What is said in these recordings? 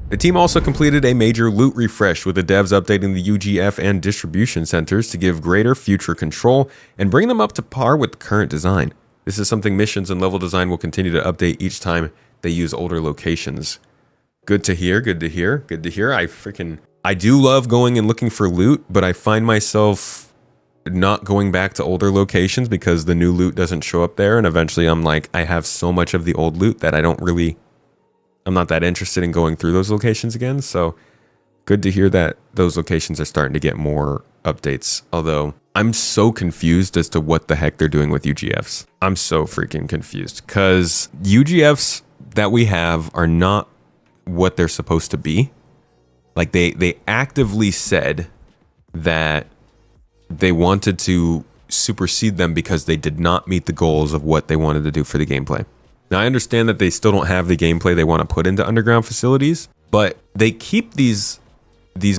The team also completed a major loot refresh, with the devs updating the UGF and distribution centers to give greater future control and bring them up to par with the current design. This is something missions and level design will continue to update each time they use older locations. Good to hear, good to hear, good to hear. I do love going and looking for loot, but I find myself not going back to older locations because the new loot doesn't show up there, and eventually I'm like, I have so much of the old loot that I'm not that interested in going through those locations again. So good to hear that those locations are starting to get more updates. Although I'm so confused as to what the heck they're doing with UGFs. I'm so freaking confused because UGFs that we have are not what they're supposed to be. Like they actively said that they wanted to supersede them because they did not meet the goals of what they wanted to do for the gameplay. Now, I understand that they still don't have the gameplay they want to put into underground facilities, but they keep these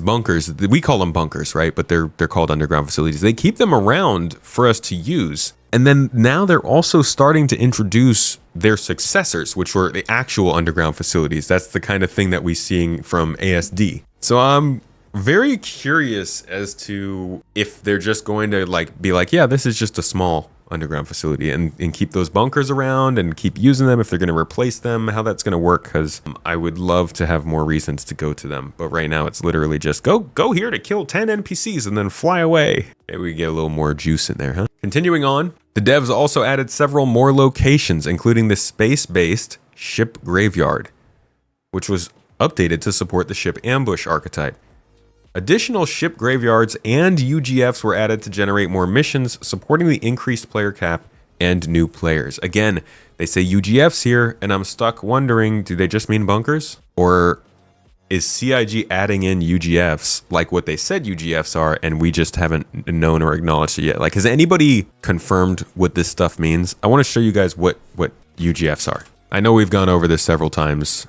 bunkers. We call them bunkers, right? But they're called underground facilities. They keep them around for us to use. And then now they're also starting to introduce their successors, which were the actual underground facilities. That's the kind of thing that we're seeing from ASD. So I'm very curious as to if they're just going to be like, yeah, this is just a small underground facility and keep those bunkers around and keep using them, if they're going to replace them, how that's going to work, because I would love to have more reasons to go to them. But right now it's literally just go here to kill 10 NPCs and then fly away. Maybe we get a little more juice in there, huh? Continuing on, the devs also added several more locations, including the space-based ship graveyard, which was updated to support the ship ambush archetype. Additional ship graveyards and UGFs were added to generate more missions, supporting the increased player cap and new players. Again, they say UGFs here, and I'm stuck wondering, do they just mean bunkers? Or is CIG adding in UGFs like what they said UGFs are, and we just haven't known or acknowledged it yet? Like, has anybody confirmed what this stuff means? I want to show you guys what UGFs are. I know we've gone over this several times,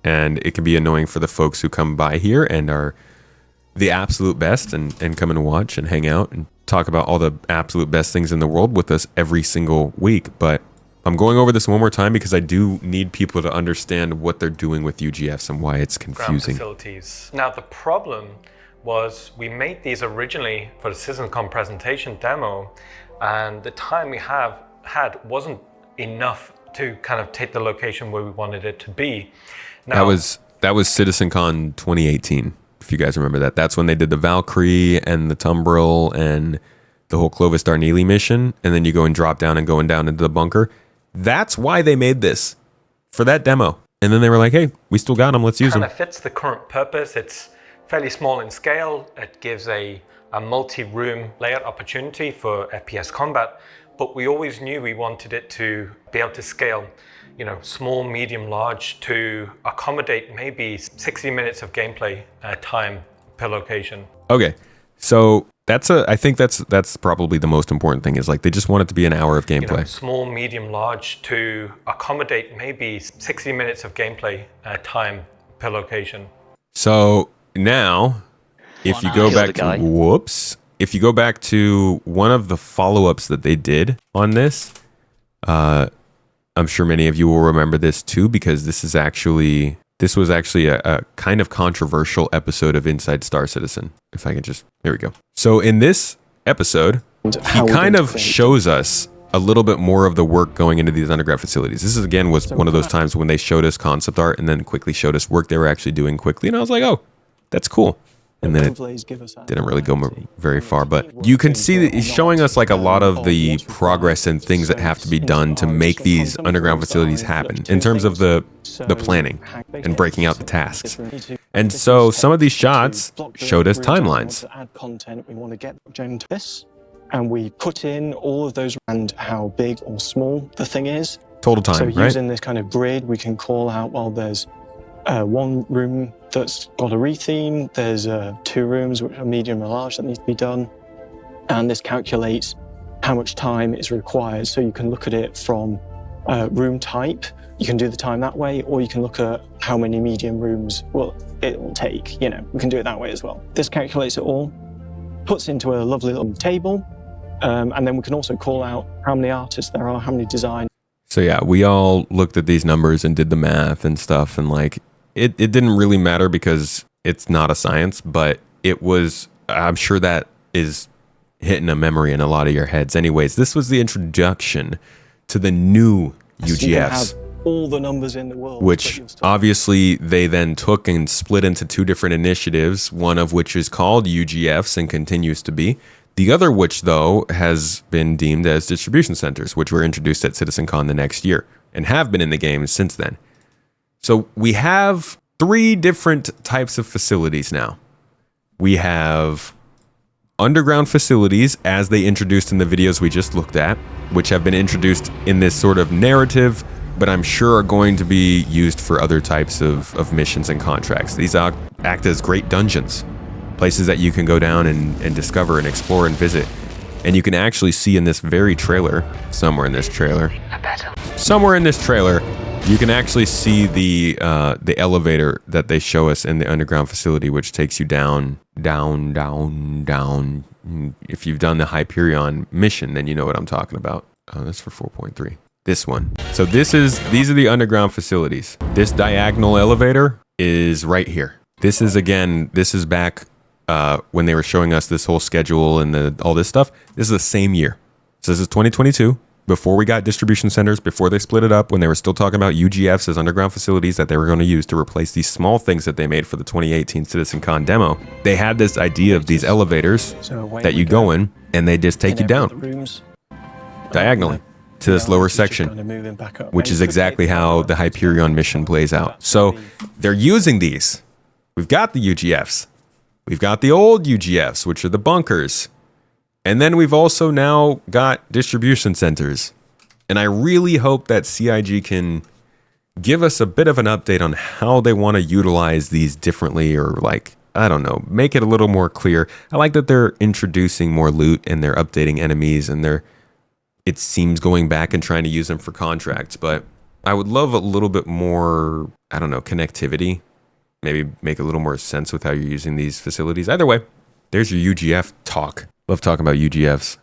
and it can be annoying for the folks who come by here and are the absolute best and come and watch and hang out and talk about all the absolute best things in the world with us every single week. But I'm going over this one more time because I do need people to understand what they're doing with UGFs and why it's confusing. Facilities. Now, the problem was we made these originally for the CitizenCon presentation demo, and the time we had wasn't enough to kind of take the location where we wanted it to be. Now, that was CitizenCon 2018. If you guys remember that, that's when they did the Valkyrie and the Tumbril and the whole Clovis Darnley mission, and then you go and drop down and going down into the bunker. That's why they made this, for that demo. And then they were like, hey, we still got them, let's use them. It fits the current purpose. It's fairly small in scale. It gives a multi-room layout opportunity for FPS combat, but we always knew we wanted it to be able to scale, small, medium, large, to accommodate maybe 60 minutes of gameplay time per location. Okay, so I think that's probably the most important thing, is like they just want it to be an hour of gameplay. Small, medium, large, to accommodate maybe 60 minutes of gameplay time per location. So now, if you go back to one of the follow-ups that they did on this, I'm sure many of you will remember this too, because this was actually a kind of controversial episode of Inside Star Citizen. If I can there we go. So in this episode, he kind of shows us a little bit more of the work going into these underground facilities. This was one of those times when they showed us concept art and then quickly showed us work they were actually doing quickly. And I was like, oh, that's cool. And then it didn't really go very far, but you can see that he's showing us like a lot of the progress and things that have to be done to make these underground facilities happen in terms of the planning and breaking out the tasks. And so some of these shots showed us timelines. And we put in all of those and how big or small the thing is. Total time, right? So using this kind of grid, we can call out, well, there's one room that's got a retheme, there's 2 rooms which are medium and large that need to be done, and this calculates how much time is required. So you can look at it from room type, you can do the time that way, or you can look at how many medium rooms it will take. We can do it that way as well. This calculates it all, puts into a lovely little table, and then we can also call out how many artists there are, how many designs. So yeah, we all looked at these numbers and did the math and stuff, and it didn't really matter because it's not a science, but it was, I'm sure that is hitting a memory in a lot of your heads. Anyways, this was the introduction to the new So you can UGFs, have all the numbers in the world, but which you'll still- obviously they then took and split into two different initiatives, one of which is called UGFs and continues to be. The other which, though, has been deemed as distribution centers, which were introduced at CitizenCon the next year and have been in the game since then. So we have 3 different types of facilities now. We have underground facilities, as they introduced in the videos we just looked at, which have been introduced in this sort of narrative, but I'm sure are going to be used for other types of missions and contracts. These act as great dungeons, places that you can go down and discover and explore and visit. And you can actually see in this very trailer, somewhere in this trailer, you can actually see the elevator that they show us in the underground facility, which takes you down. If you've done the Hyperion mission, then you know what I'm talking about. That's for 4.3. This one. So these are the underground facilities. This diagonal elevator is right here. This is back when they were showing us this whole schedule and all this stuff. This is the same year. So this is 2022. Before we got distribution centers, before they split it up, when they were still talking about UGFs as underground facilities that they were going to use to replace these small things that they made for the 2018 CitizenCon demo, they had this idea of these elevators So away that we you go in and they just take in you every down other rooms. diagonally to this lower section, which is exactly how the Hyperion mission plays out. So they're using these. We've got the UGFs. We've got the old UGFs, which are the bunkers. And then we've also now got distribution centers. And I really hope that CIG can give us a bit of an update on how they want to utilize these differently, or like, I don't know, make it a little more clear. I like that they're introducing more loot and they're updating enemies and it seems going back and trying to use them for contracts, but I would love a little bit more, I don't know, connectivity. Maybe make a little more sense with how you're using these facilities. Either way, there's your UGF talk. Love talking about UGFs.